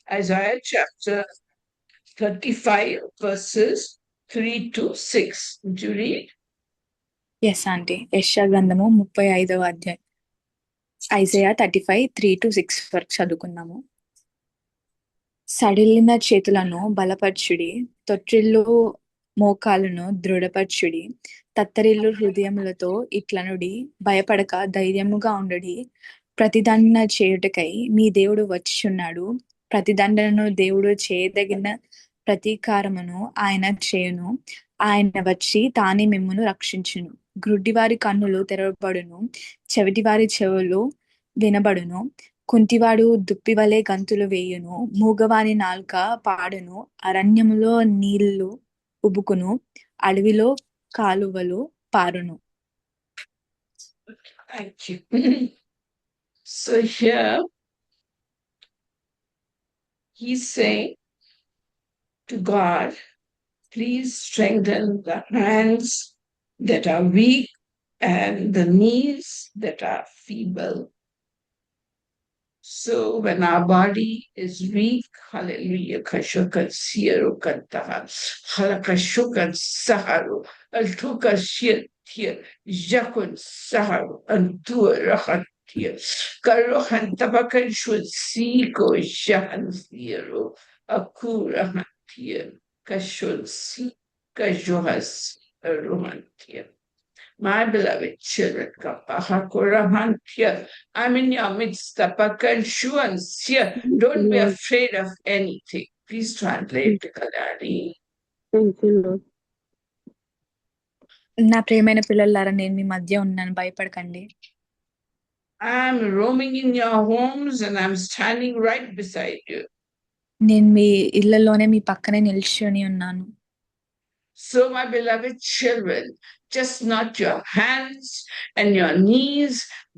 Isaiah chapter 35, verses 3 to 6. Would you read? Yes aunty. యెషయా గ్రంథము 35వ అధ్యాయం. ఐజయా 35 3-6 వరకు చదువుకుందాము. సడిలిన చేతులను బలపరచుడి, తొట్టిల్లు మోకాలను దృఢపరచుడి, తత్తరిల్లు హృదయములతో ఇట్లనుడి, భయపడక ధైర్యముగా ఉండుడి. ప్రతిదండన చేయుటకై మీ దేవుడు వచ్చుచున్నాడు. ప్రతిదండనను దేవుడు చేయదగిన ప్రతీకారమును ఆయన చేయును. ఆయన వచ్చి తానే మిమ్మును రక్షించును. గ్రుడ్డివారి కన్నులు తెరవబడును, చెవిటివారి చెవులు వినబడును. కుంటివాడు దుప్పివలె గంతులు వేయును, మూగవాని నాల్క పాడును. అరణ్యములో నీళ్లు ఉబుకును, అడవిలో కాలువలు పారును. Thank you. So here he's saying to God, please strengthen the hands that are weak and the knees that are feeble. So when our body is weak, hallelujah, kashukan siero kantaha, halakashukan saharu, altuka shirtir, jakun saharu, antua rahantir, karohan tabakan shun siko jahan siero, akurahantir, kashun si, kajohas rohantir. My beloved children, I'm in your midst. Don't be afraid of anything. Please translate, Kalani. Thank you, Lord. నా ప్రియమైన పిల్లలారా, నేను మీ మధ్య ఉన్నాను, భయపడకండి. I'm roaming in your homes and I'm standing right beside you. నేను మీ ఇళ్లలోనే మీ పక్కనే నిల్చొని ఉన్నాను. So, my beloved children, just not your hands and your knees,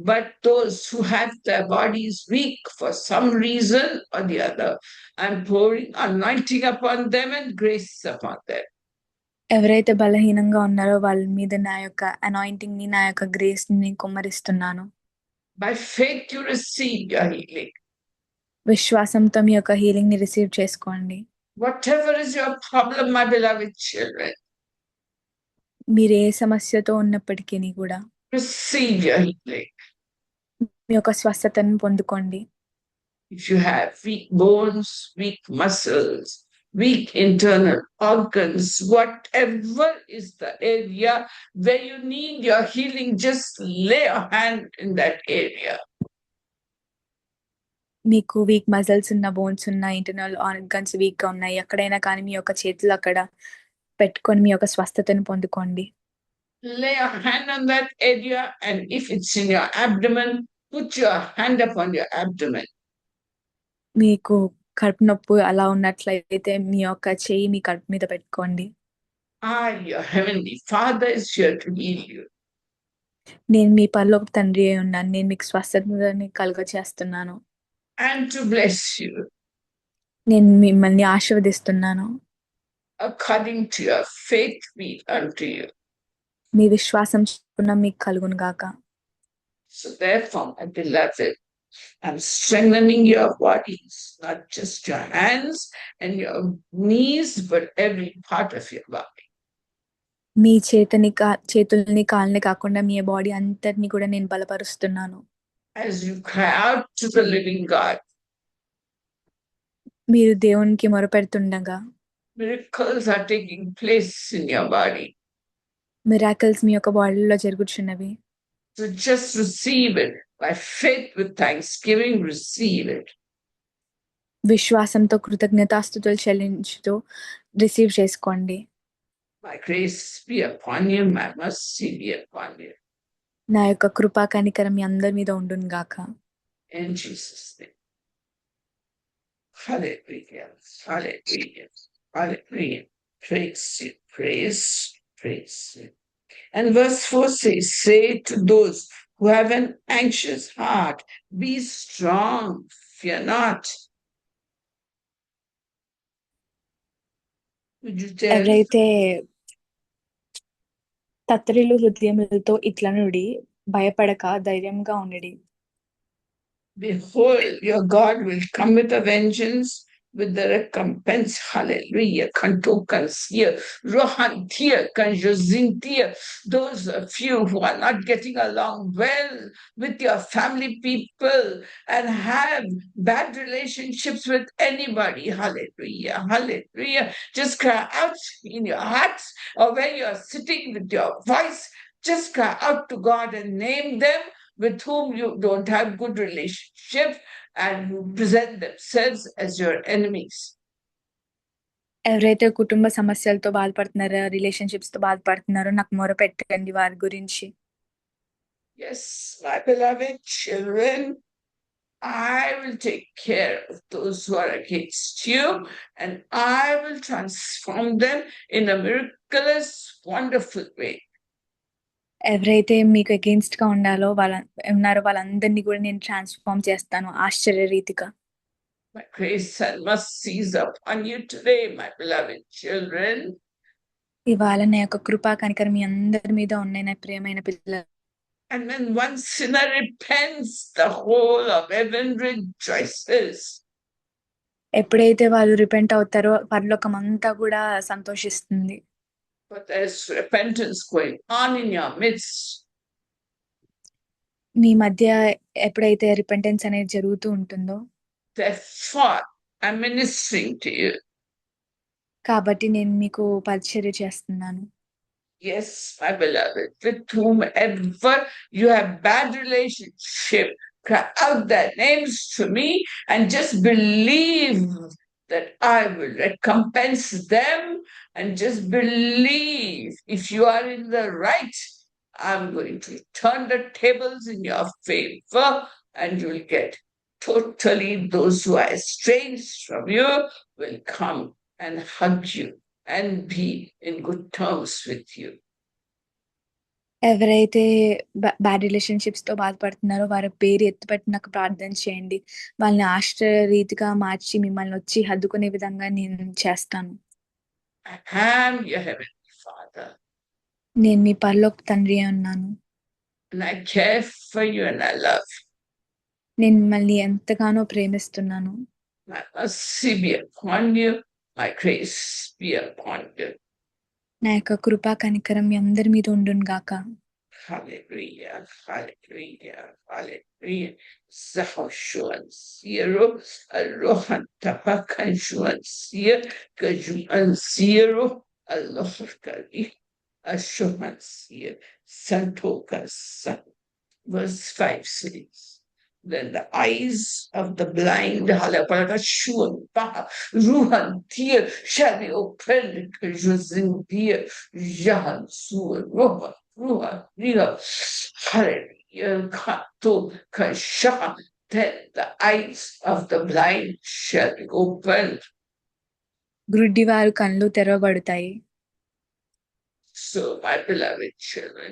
but those who have their bodies weak for some reason or the other. I'm pouring anointing upon them and grace upon them. ఎవరైతే బలహీనంగా ఉన్నారో వాళ్ళ మీద నా యొక్క anointing ని, నా యొక్క గ్రేస్ ని కుమ్మరిస్తున్నాను. By faith you receive your healing. విశ్వాసంతో మీ యొక్క హీలింగ్ ని రిసీవ్ చేసుకోండి. Whatever is your problem, my beloved children, మీరు ఏ సమస్యతో ఉన్నప్పటికీ కూడా receive your healing. మీ యొక్క స్వస్థతను పొందుకోండి. If you have weak bones, weak muscles, weak internal organs, whatever is the area where you need your healing, just lay your hand in that area. మీకు week muscles ఉన్న, bones ఉన్న, internal organs week గా ఉన్నాయి, ఎక్కడైనా కానీ మీ యొక్క చేతులు అక్కడ పెట్టుకొని మీ యొక్క స్వస్థతను పొందుకోండి. Lay your hand on that area, and if it's in your abdomen, put your hand upon your abdomen. మీకు కడుపు నొప్పి అలా ఉన్నట్లయితే మీ యొక్క చెయ్యి మీ కడుపు మీద పెట్టుకోండి. Your heavenly Father is here to heal you. నేను మీ పరలోక తండ్రి అయి ఉన్నాను. నేను మీకు స్వస్థతని కలుగ చేస్తున్నాను. And to bless you. నేను మిమ్మల్ని ఆశీర్వదిస్తున్నాను. According to your faith be unto you. మీ విశ్వాసం చొప్పున మీకు కలుగును గాక. So therefore, my beloved, I'm strengthening your bodies, not just your hands and your knees, but every part of your body. మీ చేతుల్ని కాళ్ళని కాకుండా మీ బాడీ అంతటిని కూడా నేను బలపరుస్తున్నాను. As you cry out to the living God, మీరు దేవునికి మొరపెడుతుండగా miracles are taking place in your body. Miracles మీ యొక్క బాడీలో జరుగుతున్నవి. So just receive it by faith with thanksgiving. Receive it. విశ్వాసంతో కృతజ్ఞతాస్తుతులు చెల్లించుతూ రిసీవ్ చేసుకోండి. My grace be upon you, my mercy be upon you. నా యొక్క కృపా కనికరం మీ అందరి మీద ఉండును గాక. In Jesus' name. Hallelujah. Hallelujah. Hallelujah. Praise you. Praise. Praise you. And verse 4 says, say to those who have an anxious heart, be strong, fear not. ఎవరైతే తత్తరిల్లు హృదయములతో ఇట్లనుడి, భయపడక ధైర్యంగా ఉండుడి. Behold, your God will come with a vengeance. with the recompense. Hallelujah. Kantokansia, Rohantia, Kanjozintia. Those of you who are not getting along well with your family people and have bad relationships with anybody. Hallelujah. Hallelujah. Just cry out in your hearts or where you are sitting with your voice. Just cry out to God and name them with whom you don't have good relationships and who present themselves as your enemies. ఎవరైతే కుటుంబ సమస్యలతో బాధపడుతున్నారో, relationships తో బాధపడుతున్నారో నాకు మొర పెట్టండి వారి గురించి. Yes, my beloved children, I will take care of those who are against you, and I will transform them in a miraculous, wonderful way. ఎవరైతే మీకు అగెయిన్స్ట్ గా ఉన్నారో వాళ్ళందరినీ కూడా నేను ట్రాన్స్ఫార్మ్ చేస్తాను ఆశ్చర్యరీతిగా. My grace and mercies upon you today, my beloved children. ఇవాళ నా యొక్క కృపా కనికరం మీ అందరి మీద ఉన్నాయి నా ప్రియమైన పిల్లలు. And when one sinner repents, the whole of heaven rejoices. ఎప్పుడైతే వాళ్ళు రిపెంట్ అవుతారో పరలోకం అంతా కూడా సంతోషిస్తుంది. But there's repentance going on in your midst. మీ మధ్య ఎప్పుడైతే రిపెంటెన్స్ అనేది జరుగుతూ ఉంటుందో, Therefore, I'm ministering to you. కాబట్టి నేను మీకు పరిచర్య చేస్తున్నాను. Yes, my beloved, with whomever you have bad relationship, cry out their names to me and just believe that I will recompense them, and just believe if you are in the right, I'm going to turn the tables in your favor and you'll get totally those who are estranged from you will come and hug you and be in good terms with you. ఎవరైతే bad relationships తో బాధపడుతున్నారో వారి పేరు ఎత్తుపట్టి నాకు ప్రార్థన చేయండి. వాళ్ళని ఆశ్చర్యరీతిగా మార్చి మిమ్మల్ని వచ్చి హద్దుకునే విధంగా నేను చేస్తాను. I am your heavenly Father. నేను మీ పరలోక తండ్రి ఉన్నాను. And I care for you and I love you. నేను మిమ్మల్ని ఎంతగానో ప్రేమిస్తున్నాను. My mercy be upon you. My grace be upon you. నా యొక్క కృపా కనికరం మీ అందరి మీద ఉండును గాక. Hallelujah, hallelujah, hallelujah. Zahoshuan zero, Alohan tapakan shuan seer, Gajuan zero, Alohakari, Ashuan seer, Santoka san. Verse 5 says, then the eyes of the blind Ruhan Tir shall be opened, Kajuzindir, Jahan Sur, Ruhan, Riga, Hallelujah, Kato, Kasha, then the eyes of the blind shall be opened. గుడ్డివారు కళ్ళు తెరవబడతాయి. So, my beloved children,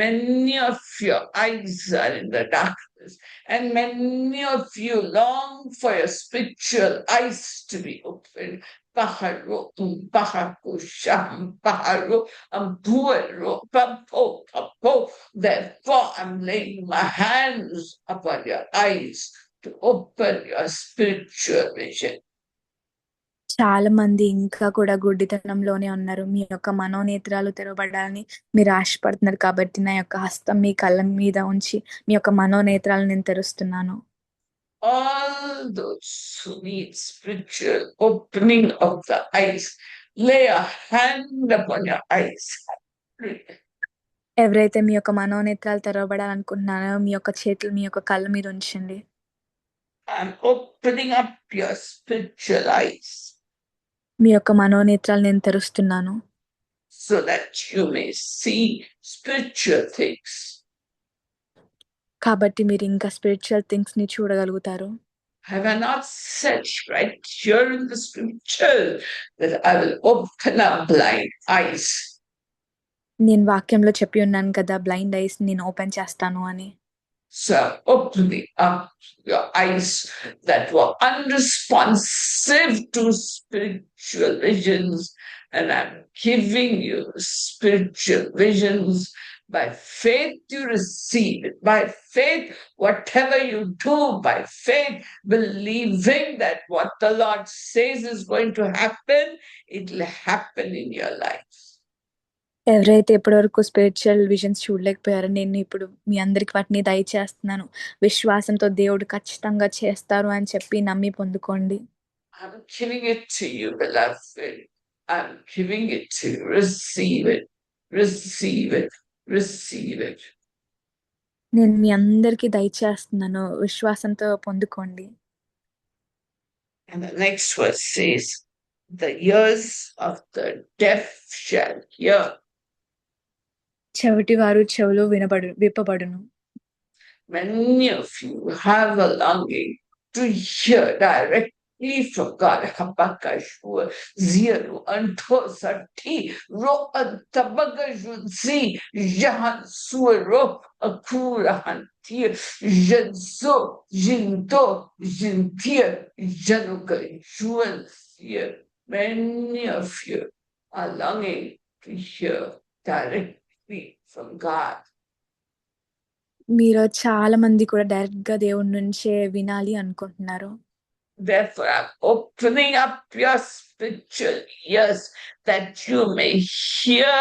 many of your eyes are in the darkness, and many of you long for your spiritual eyes to be opened. Paharo, Pahako, Sham, Paharo, Ampuero, Papo, Papo. Therefore, I'm laying my hands upon your eyes to open your spiritual vision. చాలా మంది ఇంకా కూడా గుడ్డితనంలోనే ఉన్నారు. మీ యొక్క మనోనేత్రాలు తెరవబడాలని మీరు ఆశపడుతున్నారు కాబట్టి నా యొక్క హస్తం మీ కళ్ళ మీద ఉంచి మీ యొక్క మనోనేత్రాలు నేను తెరుస్తున్నాను. All those who need spiritual opening of the eyes, lay a hand upon your eyes. ఎవరైతే మీ యొక్క మనోనేత్రాలు తెరవబడాలనుకుంటున్నారో మీ యొక్క చేతులు మీ యొక్క కళ్ళ మీద ఉంచండి. I'm opening up your spiritual eyes. మీ యొక్క మనోనేత్రాలు నేను తెరుస్తున్నాను. So that you may see spiritual things. కాబట్టి మీరు ఇంకా స్పిరిచువల్ థింగ్స్ ని చూడగలుగుతారు. Have I not said right here in the scripture that I will open up blind eyes? నేను వాక్యంలో చెప్పి ఉన్నాను కదా, బ్లైండ్ ఐస్ నేను ఓపెన్ చేస్తాను అని. So opening up your eyes that were unresponsive to spiritual visions, and I'm giving you spiritual visions By faith you receive it. By faith, whatever you do, by faith, believing that what the Lord says is going to happen, it will happen in your life. ఎవరైతే ఇప్పటివరకు spiritual visions చూడలేకపోయారో నేను ఇప్పుడు మీ అందరికి వాటిని దయచేస్తున్నాను. విశ్వాసంతో దేవుడు ఖచ్చితంగా చేస్తారు అని చెప్పి నమ్మి పొందుకోండి. I'm giving it to you, beloved. I'm giving it to you. Receive it. Receive it. Receive it. నేను మీ అందరికి దయచేస్తున్నాను. విశ్వాసంతో పొందుకోండి. And the next verse says, the ears of the deaf shall hear. చెవిటి వారు చెవులు విప్పబడును. Many of you have a longing to hear directly from God. Habakkuk 0 unto Sati ro antabagajunzi jahan suero akurahantir janso jinto jintir januka juansier. Many of you are longing to hear directly from God. మీరు చాలా మంది కూడా direct గా దేవుడి నుంచే వినాలి అనుకుంటున్నారు. Therefore, I'm opening up your spiritual ears that you may hear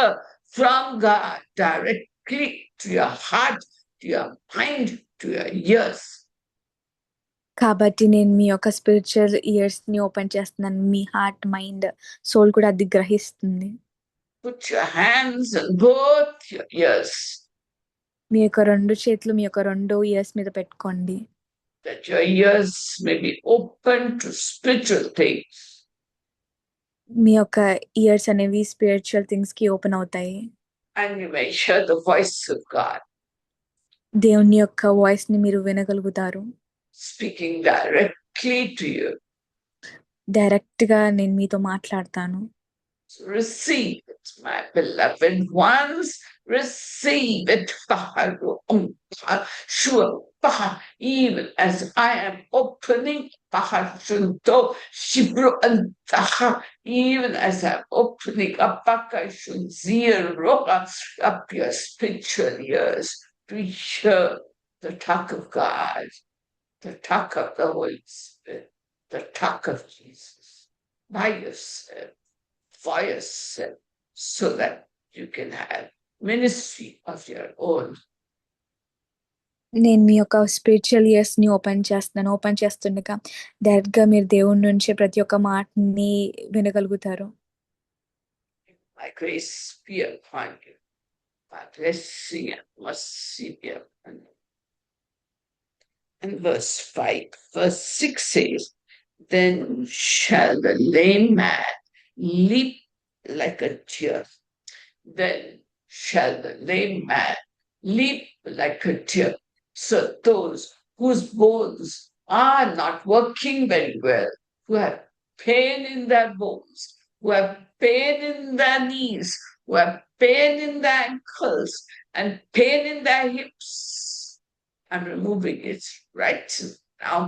from God directly to your heart, to your mind, to your ears. కాబట్టి నేను మీ యొక్క స్పిరిచువల్ ఇయర్స్ ని ఓపెన్ చేస్తున్నాను. మీ హార్ట్, మైండ్, సోల్ కూడా అది గ్రహిస్తుంది. Put your hands on both your ears. మీ యొక్క 2 చేతులు మీ యొక్క 2 ఇయర్స్ మీద పెట్టుకోండి. That your ears may be open to spiritual things. మీ యొక్క ఇయర్స్ అనేవి స్పిరిచువల్ థింగ్స్ కి ఓపెన్ అవుతాయి. And you may hear the voice of God. దేవుని యొక్క వాయిస్ ని మీరు వినగలుగుతారు. Speaking directly to you. Direct గా నేను మీతో మాట్లాడతాను. So receive it, my beloved ones. Receive it, even as I am opening, even as I'm opening up your spiritual ears to hear the talk of God, the talk of the Holy Spirit, the talk of Jesus by yourself, for yourself, so that you can have ministry of your own. నేను మీ యొక్క spiritual years ని open చేస్తున్నాను. Open చేస్తుండగా direct గా మీరు దేవుని నుంచి ప్రతి ఒక్క మాటని వినగలుగుతారు. My grace be upon you. My blessing and mercy be upon you. And verse 5, verse 6 says, then shall the lame man leap like a deer. Then shall the lame man leap like a deer. So those whose bones are not working very well, who have pain in their bones, who have pain in their knees, who have pain in their ankles, and pain in their hips, I'm removing it right now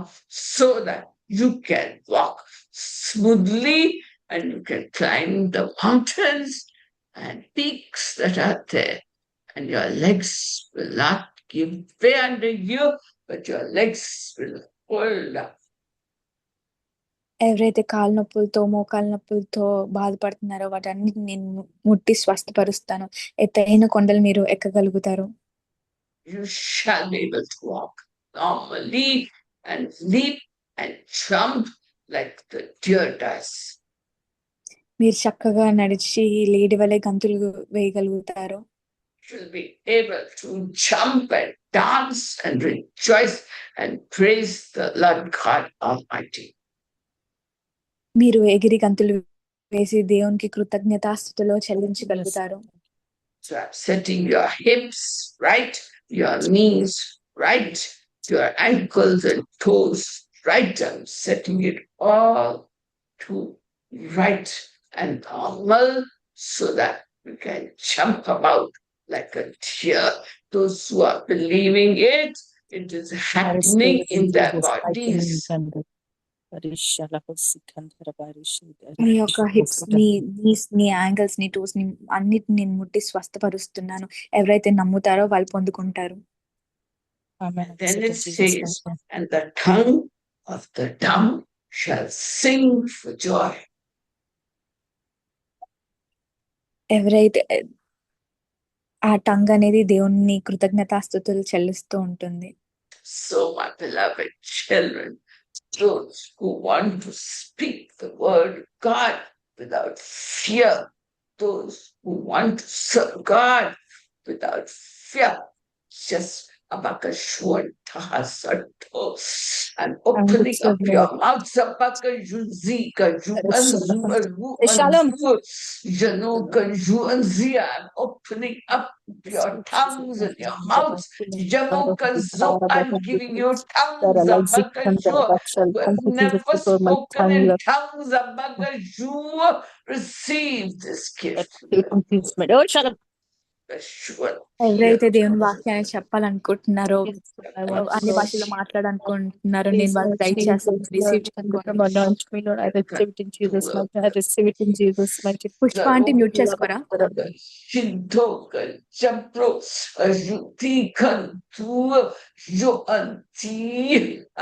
so that you can walk smoothly and you can climb the mountains and peaks that are there, and your legs will not give way under you, but your legs will hold up. ఎవరైతే కాళ్ళ నొప్పులతో, మోకాళ్ళ నొప్పులతో బాధపడుతున్నారో వాటన్నిటిని నేను ముట్టి స్వస్థపరుస్తాను. ఎత్తైన కొండలు మీరు ఎక్కగలుగుతారు. You shall be able to walk normally and leap and jump like the deer does. మీరు చక్కగా నడిచి లేడి వలె గంతులు వేయగలుగుతారు. You'll be able to jump and dance and rejoice and praise the Lord God Almighty. మీరు ఎగిరి గంతులు వేసి దేవునికి కృతజ్ఞతాస్తుతులు చెల్లించగలుగుతారు. So I'm setting your hips right, your knees right, your ankles and toes right. I'm setting it all to right and normal so that we can jump about like a deer. Those who are believing it, it is happening in their bodies. మీ యొక్క hips ని, knees ని, angles ని, toes ని అన్నిటిని నేను ముట్టి స్వస్థపరుస్తున్నాను. ఎవరైతే నమ్ముతారో వాళ్ళు పొందుకుంటారు. And then it says, and the tongue of the dumb shall sing for joy. ఎవరైతే ఆ టంగ్ అనేది దేవుని కృతజ్ఞతాస్తుతులు చెల్లిస్తూ ఉంటుంది. So my beloved children, those who want to speak the word of God without fear, those who want to serve God without fear, just and opening up your mouth, and opening up your tongues and your mouths. I'm giving you tongues, never spoken in tongues, receive this gift. ఎవరైతే దేవుని వాక్యాన్ని చెప్పాలనుకుంటున్నారో, అన్ని భాషల్లో మాట్లాడాలనుకుంటున్నారో, నేను వాళ్ళకి దయచేస్తాను. పుష్ప అంటే mute చేసుకోరా?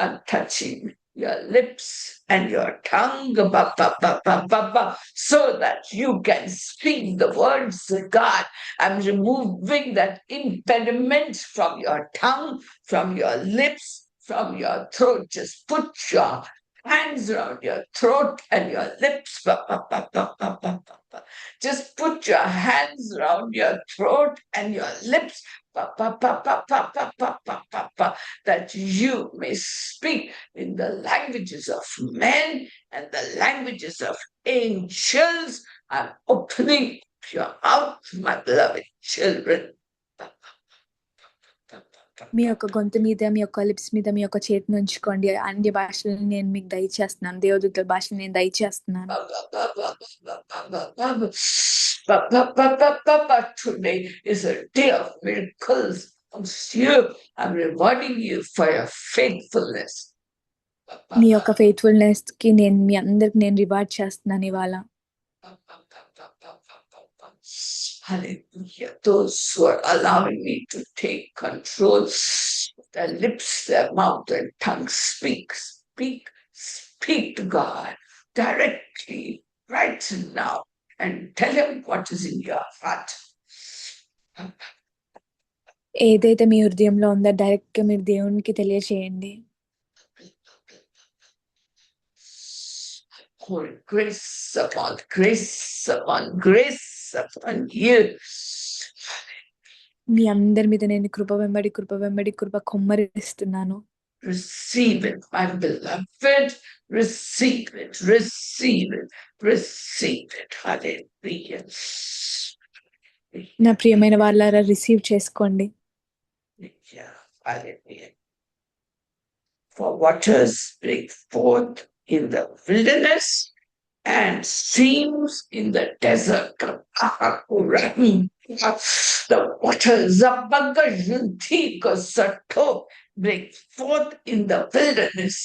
I'm touching your lips and your tongue, so that you can speak the words of God. I'm removing that impediment from your tongue, from your lips, from your throat. Just put your hands around your throat and your lips. Just put your hands around your throat and your lips. That you may speak in the languages of men and the languages of angels. I'm opening your mouth, my beloved children. మీ యొక్క గొంతు మీద, మీ యొక్క lips మీద మీ యొక్క చేతిని ఉంచుకోండి. అన్ని భాషలను నేను మీకు దయచేస్తున్నాను. దేవదూతల భాషను నేను దయచేస్తున్నాను. Today is a day of miracles. I'm rewarding you for your faithfulness. మీ యొక్క ఫెయిత్ఫుల్నెస్ కి నేను మీ అందరికి నేను రివార్డ్ చేస్తున్నాను ఇవాళ. Hallelujah. Those who are allowing me to take control, their lips, their mouth, and tongue, speak to God directly right now and tell him what is in your heart. ఏదైతే మీ హృదయంలో ఉందో direct గా మీరు దేవునికి తెలియజేయండి. Grace upon grace upon grace upon you. మీ అందరి మీద నేను కృప వెంబడి కృప వెంబడి కృప కుమ్మరిస్తున్నాను. Receive it, my beloved. Receive it, receive it, receive it. Hallelujah. నా ప్రియమైన వాళ్ళారా రిసీవ్ చేసుకోండి. Hallelujah. For waters break forth in the wilderness and streams in the desert. The waters break forth in the wilderness.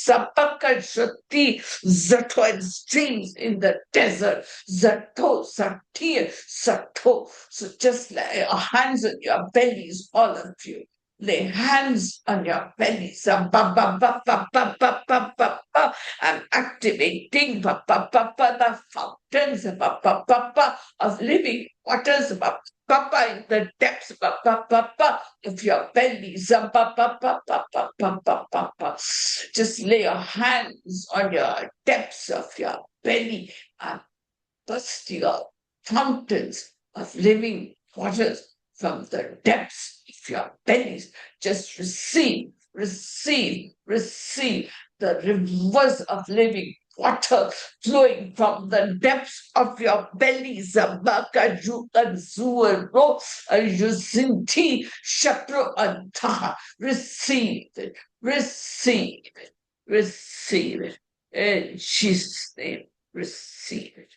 And streams in the desert. So just lay your hands on your bellies, all of you. Lay hands on your bellies. I'm activating the fountains of living waters in the depths of your bellies. Just lay your hands on your depths of your belly and burst your fountains of living waters from the depths of your bellies. Just receive the rivers of living water flowing from the depths of your bellies. Receive it. Receive it. In Jesus' name, receive it.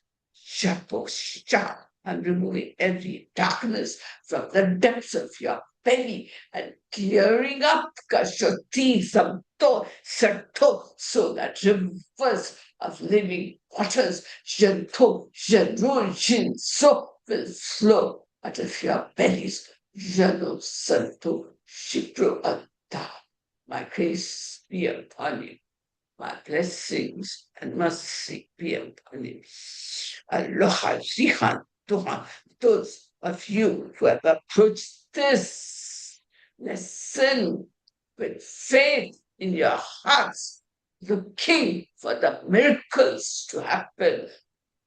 I'm removing every darkness from the depths of your belly and clearing up Kashoti Samto Sato, so that rivers of living waters, Janto, Janro, Jin, so will flow out of your bellies. Jano Santo, Shipro Anta. My grace be upon you. My blessings and mercy be upon you. Aloha, Zihan, Tuhan. Those of you who have approached this lesson with faith in your hearts, looking for the miracles to happen,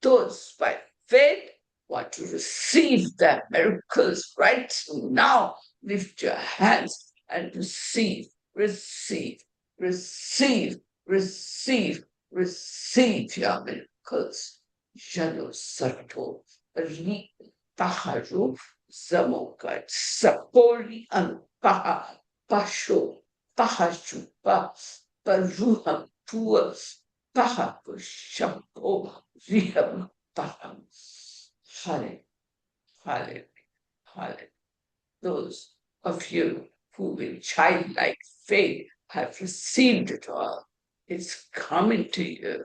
those by faith want to receive the miracles right now, lift your hands and receive, receive, receive, receive, receive your miracles. Jalo Sarto, Ri Taharu, Zamokat, Sapori, and Paha, Pasho, Pahachupa, Paruham, Tuas, Paha, Shapo, Riham, Paham. Hallelujah, hallelujah, hallelujah. Those of you who with childlike faith have received it all, it's coming to you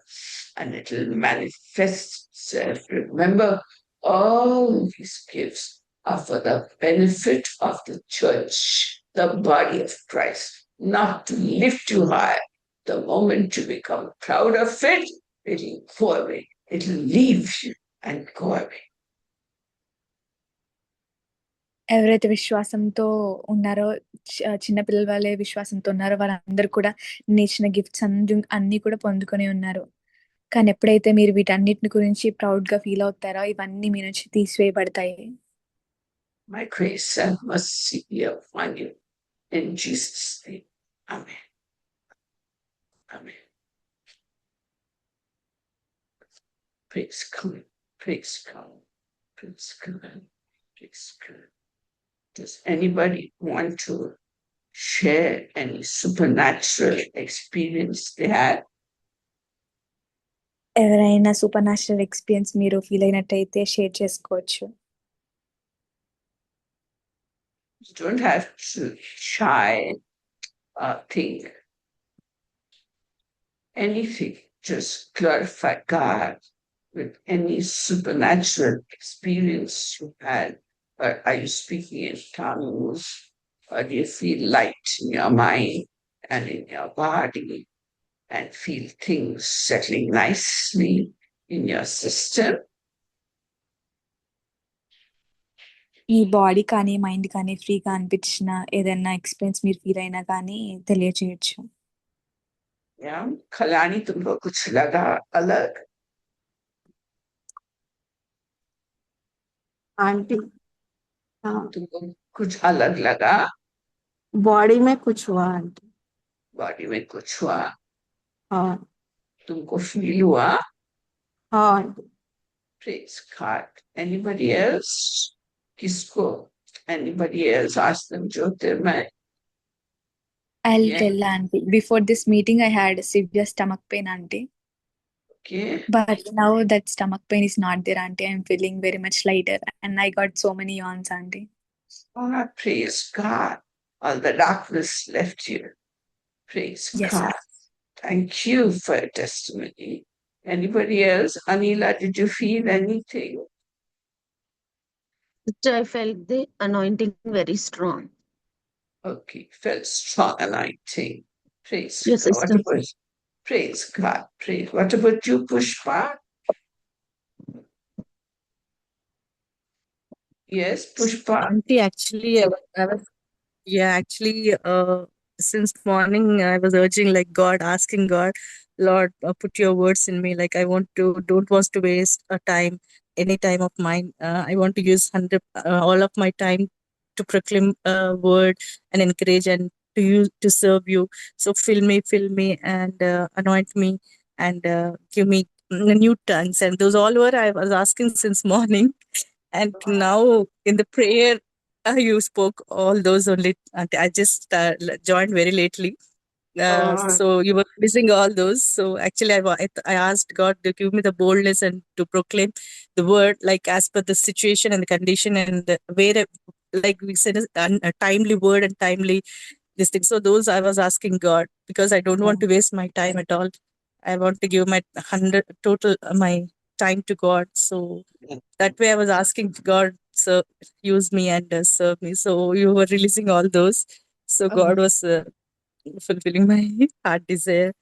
and it will manifest itself. Remember, all these gifts are for the benefit of the church, the body of Christ, not to lift you high. The moment you become proud of it, it'll go away. It'll leave you and go away. ఎవరైతే విశ్వాసంతో ఉన్నారో చిన్నపిల్లల వాళ్ళే విశ్వాసంతో ఉన్నారో వారందరూ కూడా నేను ఇచ్చిన గిఫ్ట్స్ అన్ని కూడా పొందుకొని ఉన్నారు. కానీ ఎప్పుడైతే మీరు వీటన్నిటిని గురించి ప్రౌడ్‌గా ఫీల్ అవుతారో ఇవన్నీ మీ నుంచి తీసివేయబడతాయి. My grace and mercy be upon you in Jesus' name. Amen. Amen. Praise God. Praise God. Praise God. Praise God. Does anybody want to share any supernatural experience they had? ఎవరైనా super natural experience మీరు feel అయినట్టయితే share చేసుకోవచ్చు. You don't have to shy or think anything. Just glorify God with any supernatural experience you had. Or are you speaking in tongues? Or do you feel light in your mind and in your body and feel things settling nicely in your system? ఈ body కానీ mind కానీ ఫ్రీగా అనిపించిన ఏదైనా experience మీరు feel అయినా కానీ తెలియజేయొచ్చు. Yeah, Kalani, तुमको कुछ लगा अलग? आंटी हाँ तुमको कुछ अलग लगा? बॉडी में कुछ हुआ आंटी. बॉडी में कुछ हुआ? हाँ तुमको फील हुआ? हाँ aunty. Praise God. Anybody else? Kisko? Anybody else? Ask them, Jyotirmay. I'll Yeah. tell aunty. Before this meeting, I had severe stomach pain, aunty. Okay. But now that stomach pain is not there, aunty. I'm feeling very much lighter, and I got so many yawns, aunty. Oh, praise God. All the darkness left you. Praise Yes, God. Thank you for your testimony. Anybody else? Anila, did you feel anything? I felt the anointing very strong. Okay, felt strong anointing. Praise Yes, God. What sister. about, praise God. Praise. What about you, Pushpa? Yes, Pushpa. Auntie, actually, I was, yeah, actually, since morning, I was urging, like, God, asking God, Lord, put your words in me. Like, I don't want to waste a time, any time of mine. I want to use all of my time to proclaim a word and encourage and to use to serve you. So fill me, and anoint me, and give me new tongues. And those all were I was asking since morning. And now in the prayer, you spoke all those only. And I just joined very lately. So you were missing all those. So actually, I asked God to give me the boldness and to proclaim the word, like as per the situation and the condition and like we said, a timely word and timely this thing. So those I was asking God, because I don't want to waste my time at all. I want to give my 100 total my time to God. So that way I was asking God, so use me and serve me. So you were releasing all those. So God was fulfilling my heart desire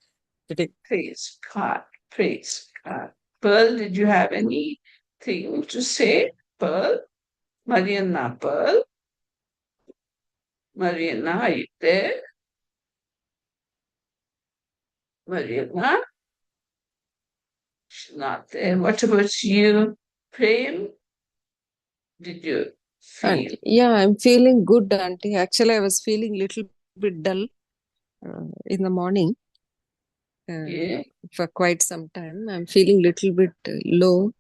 today. Praise God. Praise God. Pearl, did you have anything to say? Pearl? Mariana, Pearl? Mariana, are you there? Mariana? She's not there. What about you? Prem? Did you feel? Auntie. Yeah, I'm feeling good, Auntie. Actually, I was feeling little bit dull in the morning Yeah, for quite some time. I'm feeling little bit low.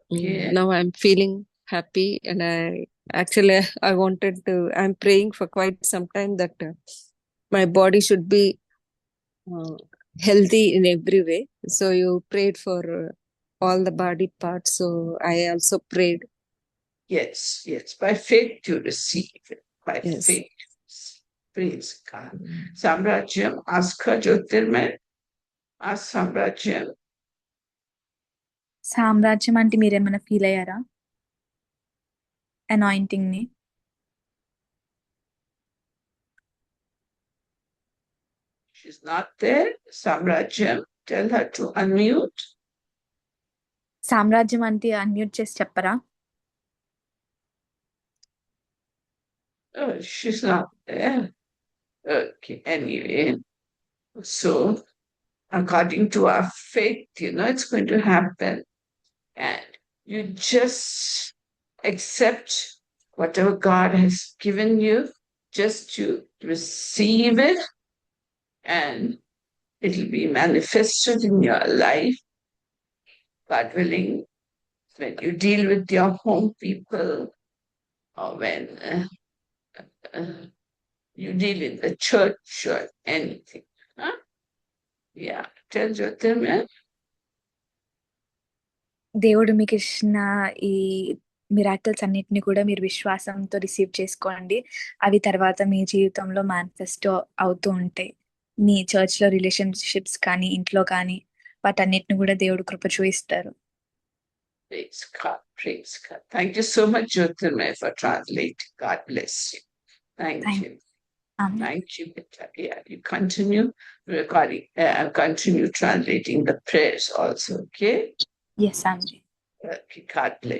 yeah. Now I'm feeling happy, and I wanted to. I'm praying for quite some time that my body should be uh, healthy in every way. So you prayed for all the body parts. So I also prayed. Yes, yes. By faith you receive it. By Yes. faith. Praise God. Samrajyam, Aska Jyotirmay. Ask Samrajyam. సామ్రాజ్యం అంటే మీరేమైనా feel అయ్యారా anointing ని? She's not there. Samrajyam, tell her to unmute. సామ్రాజ్యం అంటే unmute చేసి చెప్పరా? Oh, she's not there. Okay, anyway. So, according to our faith, it's going to happen. And you just accept whatever God has given you, just to receive it, and it'll be manifested in your life. God willing, when you deal with your home people, or when you deal in the church or anything. Huh? Yeah, tell Jyotirmay. దేవుడు మీకు ఇచ్చిన ఈ miracles అన్నిటిని కూడా మీరు విశ్వాసంతో receive చేసుకోండి. అవి తర్వాత మీ జీవితంలో మేనిఫెస్టో అవుతూ ఉంటాయి. మీ చర్చ్ లో రిలేషన్షిప్స్ కానీ ఇంట్లో కానీ వాటన్నిటిని కూడా దేవుడు కృప చూపిస్తారు. Praise God, praise God. Thank you so much, Jyotirmay, for translating. God bless you. Thank you. Thank you, Petra. Yeah, you continue recording, continue translating the prayers also, okay? Yes, Anji. Okay, God bless.